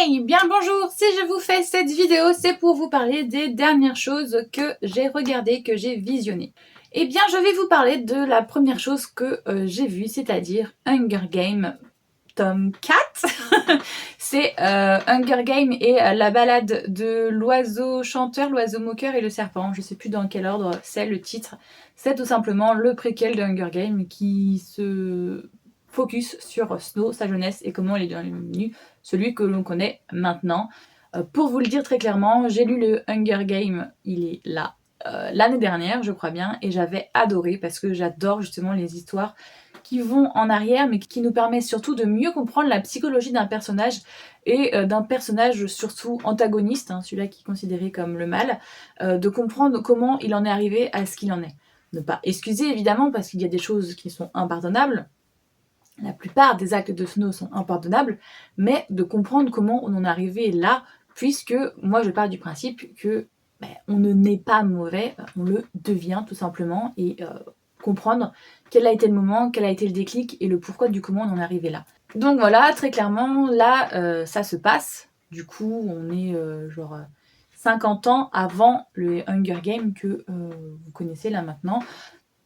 Hey, bien bonjour! Si je vous fais cette vidéo, c'est pour vous parler des dernières choses que j'ai regardées, que j'ai visionnées. Eh bien, je vais vous parler de la première chose que j'ai vue, c'est-à-dire Hunger Games tome 4. C'est Hunger Games et la balade de l'oiseau chanteur, l'oiseau moqueur et le serpent. Je sais plus dans quel ordre c'est le titre. C'est tout simplement le préquel de Hunger Games qui se focus sur Snow, sa jeunesse et comment il est devenu celui que l'on connaît maintenant. Pour vous le dire très clairement, j'ai lu le Hunger Games, il est là, l'année dernière, je crois bien, et j'avais adoré parce que j'adore justement les histoires qui vont en arrière, mais qui nous permettent surtout de mieux comprendre la psychologie d'un personnage et d'un personnage surtout antagoniste, hein, celui-là qui est considéré comme le mal, de comprendre comment il en est arrivé à ce qu'il en est. Ne pas excuser évidemment parce qu'il y a des choses qui sont impardonnables, la plupart des actes de Snow sont impardonnables, mais de comprendre comment on en est arrivé là, puisque moi je pars du principe que on ne naît pas mauvais, on le devient tout simplement, et comprendre quel a été le moment, quel a été le déclic et le pourquoi du comment on en est arrivé là. Donc voilà, très clairement, là ça se passe, du coup on est genre 50 ans avant le Hunger Games que vous connaissez là maintenant.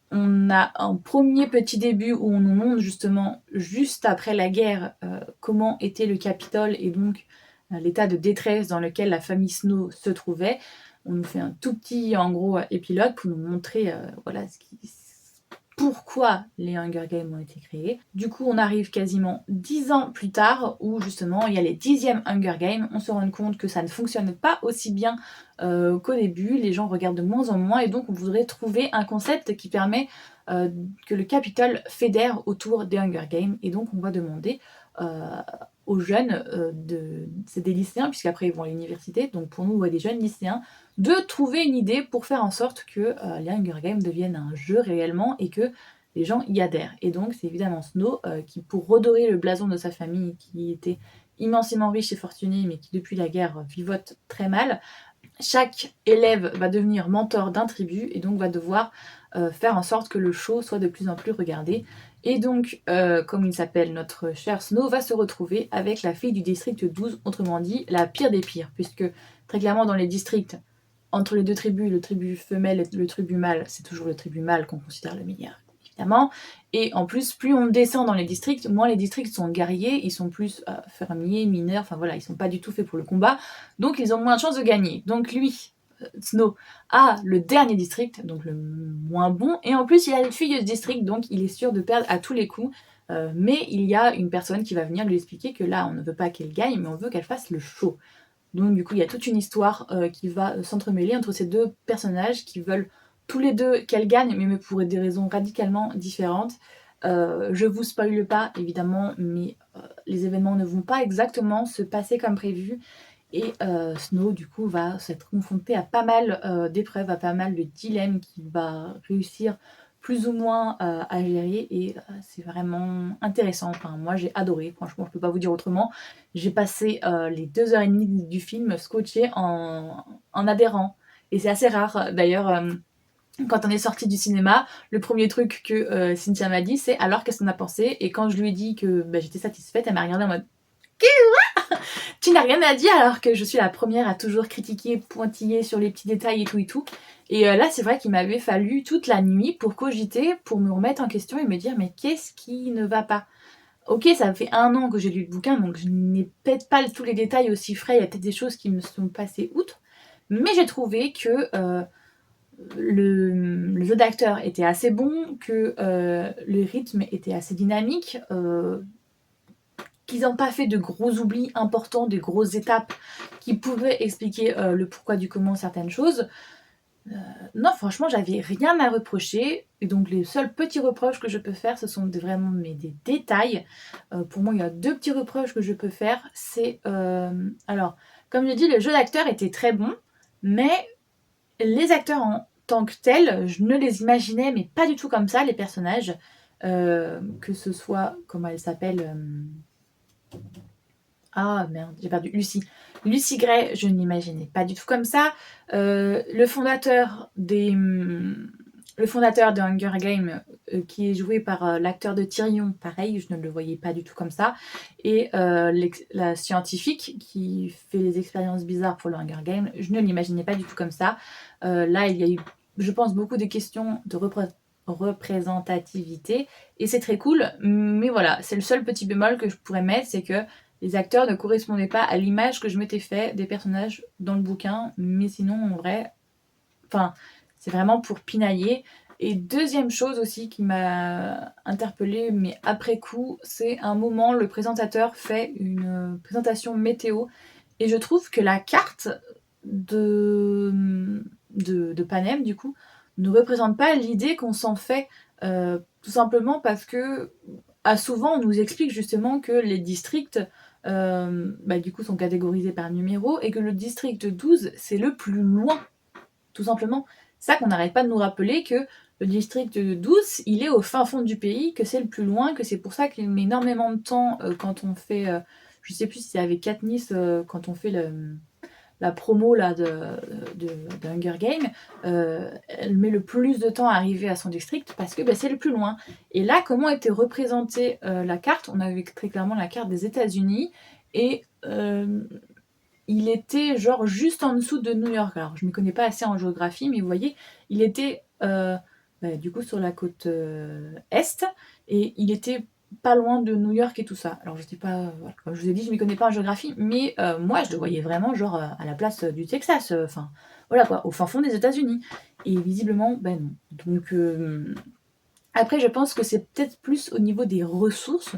On a un premier petit début où on nous montre justement, juste après la guerre, comment était le Capitole et donc l'état de détresse dans lequel la famille Snow se trouvait. On nous fait un tout petit, en gros, épilogue pour nous montrer voilà, pourquoi les Hunger Games ont été créés. Du coup, on arrive quasiment 10 ans plus tard, où justement il y a les 10e Hunger Games. On se rend compte que ça ne fonctionne pas aussi bien qu'au début. Les gens regardent de moins en moins, et donc on voudrait trouver un concept qui permet que le Capitole fédère autour des Hunger Games. Et donc on va demander aux jeunes, c'est des lycéens, puisqu'après ils vont à l'université, donc pour nous, des jeunes lycéens, de trouver une idée pour faire en sorte que les Hunger Games deviennent un jeu réellement et que les gens y adhèrent. Et donc c'est évidemment Snow qui, pour redorer le blason de sa famille, qui était immensément riche et fortuné, mais qui depuis la guerre vivote très mal, chaque élève va devenir mentor d'un tribut et donc va devoir faire en sorte que le show soit de plus en plus regardé. Et donc, comme il s'appelle, notre cher Snow va se retrouver avec la fille du district 12, autrement dit la pire des pires, puisque très clairement dans les districts, entre les deux tribus, le tribu femelle et le tribu mâle, c'est toujours le tribu mâle qu'on considère le meilleur, évidemment. Et en plus, plus on descend dans les districts, moins les districts sont guerriers, ils sont plus fermiers, mineurs, enfin voilà, ils sont pas du tout faits pour le combat, donc ils ont moins de chances de gagner. Donc lui, Snow, a le dernier district, donc le moins bon, et en plus il a une fille de district, donc il est sûr de perdre à tous les coups. Mais il y a une personne qui va venir lui expliquer que là, on ne veut pas qu'elle gagne, mais on veut qu'elle fasse le show. Donc du coup, il y a toute une histoire qui va s'entremêler entre ces deux personnages qui veulent tous les deux qu'elle gagne, mais pour des raisons radicalement différentes. Je vous spoile pas, évidemment, mais les événements ne vont pas exactement se passer comme prévu. Et Snow, du coup, va s'être confronté à pas mal d'épreuves, à pas mal de dilemmes qu'il va réussir plus ou moins à gérer, et c'est vraiment intéressant. Enfin, moi j'ai adoré, franchement, je peux pas vous dire autrement. J'ai passé les 2h30 du film scotché en adhérant, et c'est assez rare d'ailleurs. Quand on est sorti du cinéma, le premier truc que Cynthia m'a dit, c'est alors qu'est-ce qu'on a pensé, et quand je lui ai dit que j'étais satisfaite, elle m'a regardé en mode tu n'as rien à dire, alors que je suis la première à toujours critiquer, pointiller sur les petits détails et tout et tout. Et là, c'est vrai qu'il m'avait fallu toute la nuit pour cogiter, pour me remettre en question et me dire mais qu'est-ce qui ne va pas? Ok, ça fait 1 an que j'ai lu le bouquin, donc je n'ai peut-être pas tous les détails aussi frais, il y a peut-être des choses qui me sont passées outre, mais j'ai trouvé que le jeu d'acteur était assez bon, que le rythme était assez dynamique, qu'ils n'ont pas fait de gros oublis importants, de grosses étapes qui pouvaient expliquer le pourquoi du comment certaines choses. Non, franchement, j'avais rien à reprocher. Et donc, les seuls petits reproches que je peux faire, ce sont vraiment des détails. Pour moi, il y a 2 petits reproches que je peux faire. C'est, alors, comme je dis, le jeu d'acteur était très bon, mais les acteurs en tant que tels, je ne les imaginais, mais pas du tout comme ça, les personnages. Que ce soit, comment elle s'appelle ah merde, j'ai perdu. Lucy. Lucy Gray, je ne l'imaginais pas du tout comme ça. Le fondateur le fondateur de Hunger Games, qui est joué par l'acteur de Tyrion, pareil, je ne le voyais pas du tout comme ça. Et la scientifique qui fait les expériences bizarres pour le Hunger Games, je ne l'imaginais pas du tout comme ça. Là, il y a eu, je pense, beaucoup de questions de représentativité, et c'est très cool, mais voilà, c'est le seul petit bémol que je pourrais mettre, c'est que les acteurs ne correspondaient pas à l'image que je m'étais fait des personnages dans le bouquin, mais sinon, en vrai, enfin, c'est vraiment pour pinailler. Et deuxième chose aussi qui m'a interpellée, mais après coup, c'est un moment, le présentateur fait une présentation météo, et je trouve que la carte de Panem, du coup, ne représente pas l'idée qu'on s'en fait, tout simplement parce que souvent on nous explique justement que les districts du coup sont catégorisés par numéro, et que le district 12 c'est le plus loin, tout simplement. C'est ça qu'on n'arrête pas de nous rappeler, que le district 12 il est au fin fond du pays, que c'est le plus loin, que c'est pour ça qu'il met énormément de temps quand on fait, je sais plus si c'est avec Katniss, quand on fait la promo là de Hunger Games, elle met le plus de temps à arriver à son district parce que c'est le plus loin. Et là, comment était représentée la carte? On avait très clairement la carte des États-Unis, et il était genre juste en dessous de New York. Alors, je ne m'y connais pas assez en géographie, mais vous voyez, il était du coup sur la côte est, et il était pas loin de New York et tout ça. Alors, je sais pas, voilà, comme je vous ai dit, je ne m'y connais pas en géographie, mais moi, je le voyais vraiment genre à la place du Texas, enfin, voilà quoi, au fin fond des États-Unis. Et visiblement, non. Donc, après, je pense que c'est peut-être plus au niveau des ressources.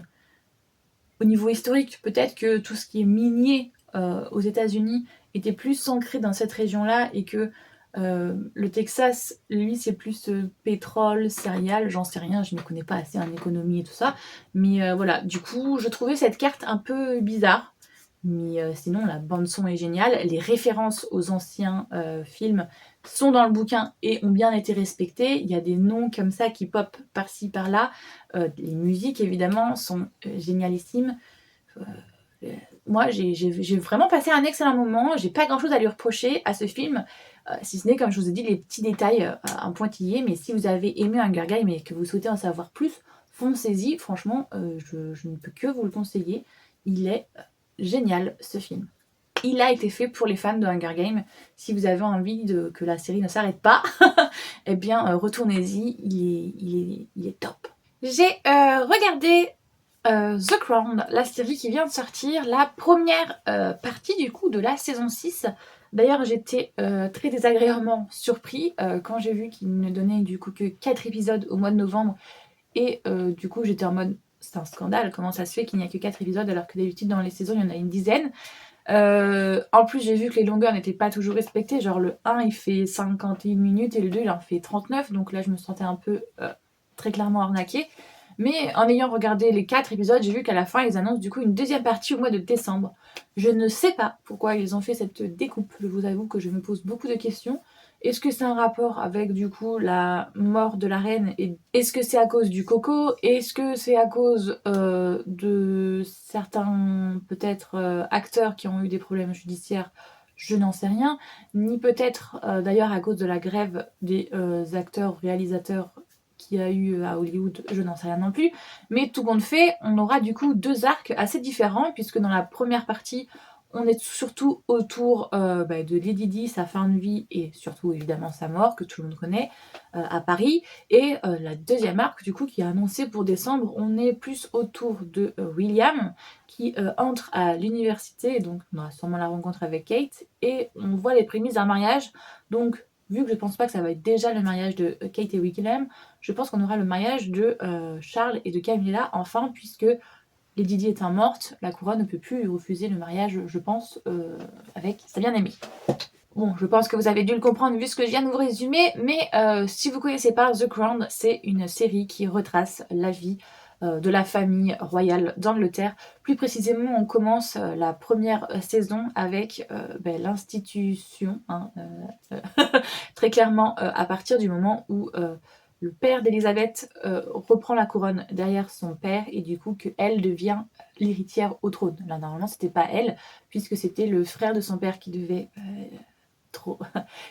Au niveau historique, peut-être que tout ce qui est minier aux États-Unis était plus ancré dans cette région-là, et que le Texas, lui, c'est plus pétrole, céréales, j'en sais rien, je ne connais pas assez en économie et tout ça. Mais voilà, du coup, je trouvais cette carte un peu bizarre. Mais sinon, la bande-son est géniale. Les références aux anciens films sont dans le bouquin et ont bien été respectées. Il y a des noms comme ça qui pop par-ci, par-là. Les musiques, évidemment, sont génialissimes. Moi, j'ai vraiment passé un excellent moment. J'ai pas grand-chose à lui reprocher à ce film, si ce n'est, comme je vous ai dit, les petits détails en pointillés. Mais si vous avez aimé Hunger Games et que vous souhaitez en savoir plus, foncez-y. Franchement, je ne peux que vous le conseiller. Il est génial, ce film. Il a été fait pour les fans de Hunger Games. Si vous avez envie que la série ne s'arrête pas, eh bien, retournez-y, il est top. J'ai regardé The Crown, la série qui vient de sortir, la première partie du coup de la saison 6. D'ailleurs, j'étais très désagréablement surpris quand j'ai vu qu'il ne donnait du coup que 4 épisodes au mois de novembre. Et du coup, j'étais en mode, c'est un scandale, comment ça se fait qu'il n'y a que 4 épisodes alors que d'habitude dans les saisons, il y en a une dizaine. En plus, j'ai vu que les longueurs n'étaient pas toujours respectées. Genre le 1, il fait 51 minutes et le 2, il en fait 39. Donc là, je me sentais un peu très clairement arnaquée. Mais en ayant regardé les 4 épisodes, j'ai vu qu'à la fin, ils annoncent du coup une deuxième partie au mois de décembre. Je ne sais pas pourquoi ils ont fait cette découpe. Je vous avoue que je me pose beaucoup de questions. Est-ce que c'est un rapport avec du coup la mort de la reine, et est-ce que c'est à cause du coco? Est-ce que c'est à cause de certains peut-être acteurs qui ont eu des problèmes judiciaires? Je n'en sais rien. Ni peut-être d'ailleurs à cause de la grève des acteurs, réalisateurs qu'il y a eu à Hollywood, je n'en sais rien non plus. Mais tout compte fait, on aura du coup 2 arcs assez différents, puisque dans la première partie, on est surtout autour de Lady Di, sa fin de vie, et surtout évidemment sa mort, que tout le monde connaît, à Paris. Et la deuxième arc, du coup, qui est annoncée pour décembre, on est plus autour de William, qui entre à l'université, donc on aura sûrement la rencontre avec Kate, et on voit les prémices d'un mariage. Donc, vu que je pense pas que ça va être déjà le mariage de Kate et William, je pense qu'on aura le mariage de Charles et de Camilla, enfin, puisque Lady Di étant morte, la couronne ne peut plus lui refuser le mariage, je pense, avec sa bien-aimée. Bon, je pense que vous avez dû le comprendre vu ce que je viens de vous résumer, mais si vous ne connaissez pas The Crown, c'est une série qui retrace la vie de la famille royale d'Angleterre. Plus précisément, on commence la première saison avec l'institution, très clairement à partir du moment où le père d'Elisabeth reprend la couronne derrière son père, et du coup qu'elle devient l'héritière au trône. Là, normalement, c'était pas elle, puisque c'était le frère de son père qui devait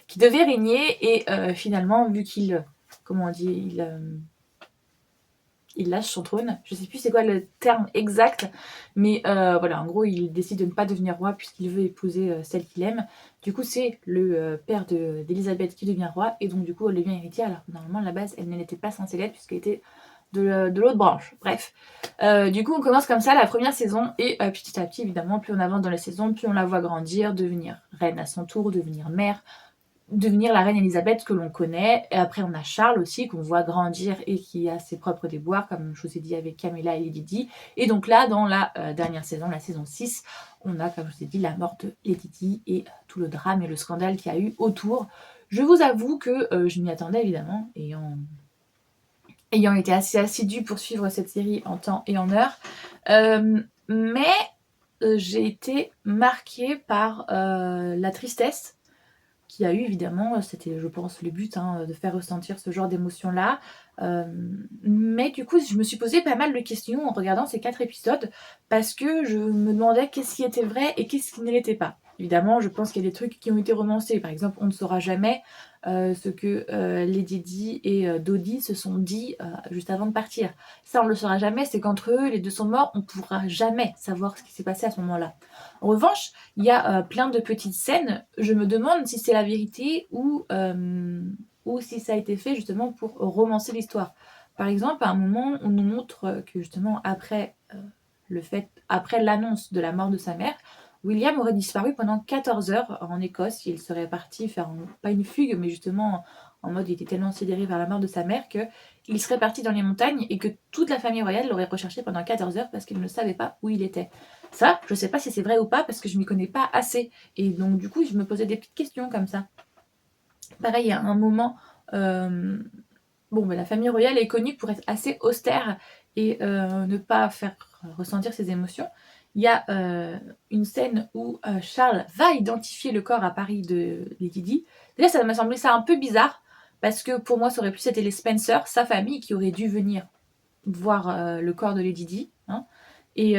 qui devait régner, et finalement, vu qu'il comment on dit, il lâche son trône. Je sais plus c'est quoi le terme exact, mais voilà, en gros, il décide de ne pas devenir roi puisqu'il veut épouser celle qu'il aime. Du coup, c'est le père d'Élisabeth qui devient roi, et donc du coup, elle devient héritière, alors que normalement, à la base, elle n'était pas censée l'être puisqu'elle était de l'autre branche. Bref. Du coup, on commence comme ça la première saison, et petit à petit, évidemment, plus on avance dans la saison, plus on la voit grandir, devenir reine à son tour, devenir mère, devenir la reine Elisabeth que l'on connaît. Et après, on a Charles aussi, qu'on voit grandir et qui a ses propres déboires, comme je vous ai dit avec Camilla et Lady Di. Et donc là, dans la dernière saison, la saison 6, on a, comme je vous ai dit, la mort de Lady Di et tout le drame et le scandale qu'il y a eu autour. Je vous avoue que je m'y attendais, évidemment, ayant été assez assidue pour suivre cette série en temps et en heure. Mais j'ai été marquée par la tristesse qu'il y a eu, évidemment. C'était, je pense, le but, de faire ressentir ce genre d'émotion-là. Mais du coup, je me suis posé pas mal de questions en regardant ces 4 épisodes, parce que je me demandais qu'est-ce qui était vrai et qu'est-ce qui ne l'était pas. Évidemment, je pense qu'il y a des trucs qui ont été romancés. Par exemple, on ne saura jamais ce que Lady Di et Dodie se sont dit juste avant de partir. Ça, on ne le saura jamais. C'est qu'entre eux, les deux sont morts. On ne pourra jamais savoir ce qui s'est passé à ce moment-là. En revanche, il y a plein de petites scènes. Je me demande si c'est la vérité ou si ça a été fait justement pour romancer l'histoire. Par exemple, à un moment, on nous montre que justement après l'annonce de la mort de sa mère, William aurait disparu pendant 14 heures en Écosse. Il serait parti faire, pas une fugue, mais justement en mode il était tellement sidéré vers la mort de sa mère qu'il serait parti dans les montagnes et que toute la famille royale l'aurait recherché pendant 14 heures parce qu'ils ne savaient pas où il était. Ça, je sais pas si c'est vrai ou pas parce que je m'y connais pas assez. Et donc du coup, je me posais des petites questions comme ça. Pareil, il y a un moment... la famille royale est connue pour être assez austère et ne pas faire ressentir ses émotions. Il y a une scène où Charles va identifier le corps à Paris de Lady Di. Déjà, ça m'a semblé ça un peu bizarre, parce que pour moi, ça aurait pu être les Spencer, sa famille, qui aurait dû venir voir le corps de Lady Di. Hein. Et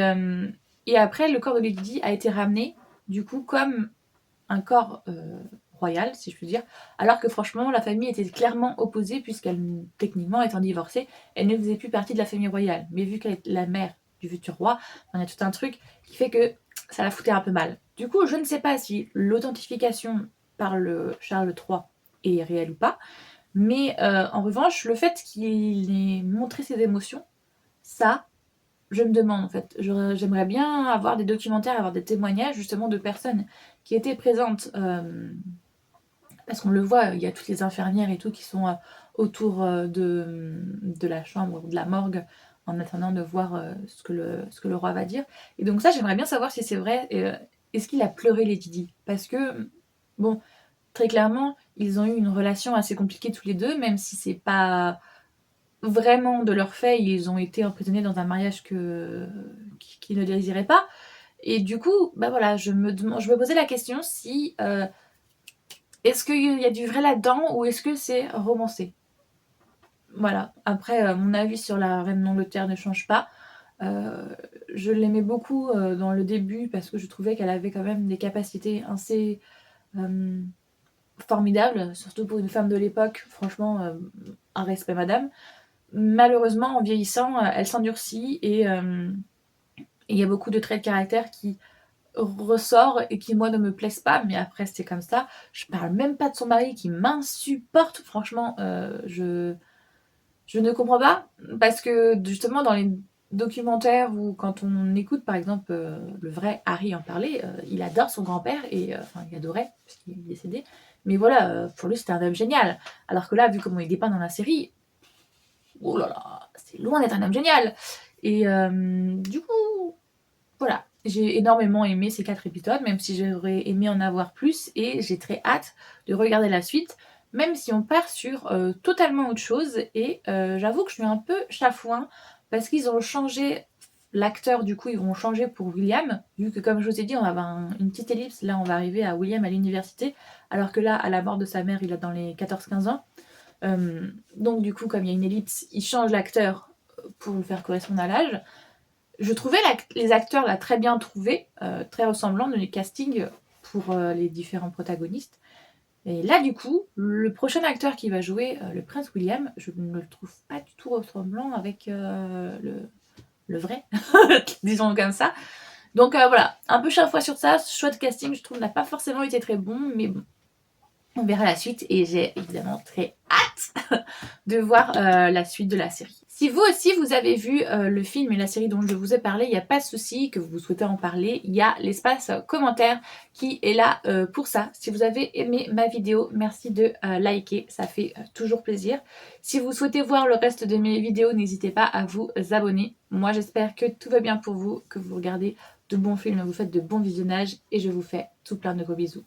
après, le corps de Lady Di a été ramené, du coup, comme un corps royal, si je puis dire, alors que franchement, la famille était clairement opposée, puisqu'elle, techniquement, étant divorcée, elle ne faisait plus partie de la famille royale. Mais vu qu'elle est la mère du futur roi, on a tout un truc qui fait que ça la foutait un peu mal. Du coup, je ne sais pas si l'authentification par le Charles III est réelle ou pas, mais en revanche, le fait qu'il ait montré ses émotions, ça, je me demande en fait. J'aimerais bien avoir des documentaires, avoir des témoignages justement de personnes qui étaient présentes, parce qu'on le voit, il y a toutes les infirmières et tout qui sont autour de la chambre, de la morgue, en attendant de voir ce que le roi va dire. Et donc ça, j'aimerais bien savoir si c'est vrai. Est-ce qu'il a pleuré Lady Di? Parce que, bon, très clairement, ils ont eu une relation assez compliquée tous les deux, même si c'est pas vraiment de leur fait, ils ont été emprisonnés dans un mariage qu'ils ne désiraient pas. Et du coup, voilà, je me posais la question si est-ce qu'il y a du vrai là-dedans ou est-ce que c'est romancé. Voilà. Après, mon avis sur la reine d'Angleterre ne change pas. Je l'aimais beaucoup dans le début parce que je trouvais qu'elle avait quand même des capacités assez formidables, surtout pour une femme de l'époque. Franchement, un respect, madame. Malheureusement, en vieillissant, elle s'endurcit et il y a beaucoup de traits de caractère qui ressortent et qui, moi, ne me plaisent pas. Mais après, c'est comme ça. Je parle même pas de son mari qui m'insupporte. Franchement, je ne comprends pas. Parce que, justement, dans les documentaires ou quand on écoute, par exemple, le vrai Harry en parler, il adore son grand-père et... enfin, il adorait, parce qu'il est décédé. Mais voilà, pour lui, c'était un homme génial. Alors que là, vu comment il dépeint dans la série... Oh là là, c'est loin d'être un homme génial. Et du coup, voilà. J'ai énormément aimé ces 4 épisodes, même si j'aurais aimé en avoir plus. Et j'ai très hâte de regarder la suite, même si on part sur totalement autre chose. Et j'avoue que je suis un peu chafouin, parce qu'ils ont changé l'acteur, du coup, ils vont changer pour William. Vu que, comme je vous ai dit, on va avoir une petite ellipse. Là, on va arriver à William à l'université, alors que là, à la mort de sa mère, il a dans les 14-15 ans. Donc du coup, comme il y a une ellipse, ils changent l'acteur pour le faire correspondre à l'âge. Je trouvais les acteurs là très bien trouvés, très ressemblants dans les castings pour les différents protagonistes. Et là, du coup, le prochain acteur qui va jouer le prince William, je ne le trouve pas du tout ressemblant avec le vrai, disons comme ça. Donc voilà, un peu chaque sur ça, ce choix de casting, je trouve, n'a pas forcément été très bon, mais bon, on verra la suite et j'ai évidemment très hâte de voir la suite de la série. Si vous aussi vous avez vu le film et la série dont je vous ai parlé, il n'y a pas de souci, que vous souhaitez en parler, il y a l'espace commentaire qui est là pour ça. Si vous avez aimé ma vidéo, merci de liker, ça fait toujours plaisir. Si vous souhaitez voir le reste de mes vidéos, n'hésitez pas à vous abonner. Moi j'espère que tout va bien pour vous, que vous regardez de bons films, vous faites de bons visionnages et je vous fais tout plein de gros bisous.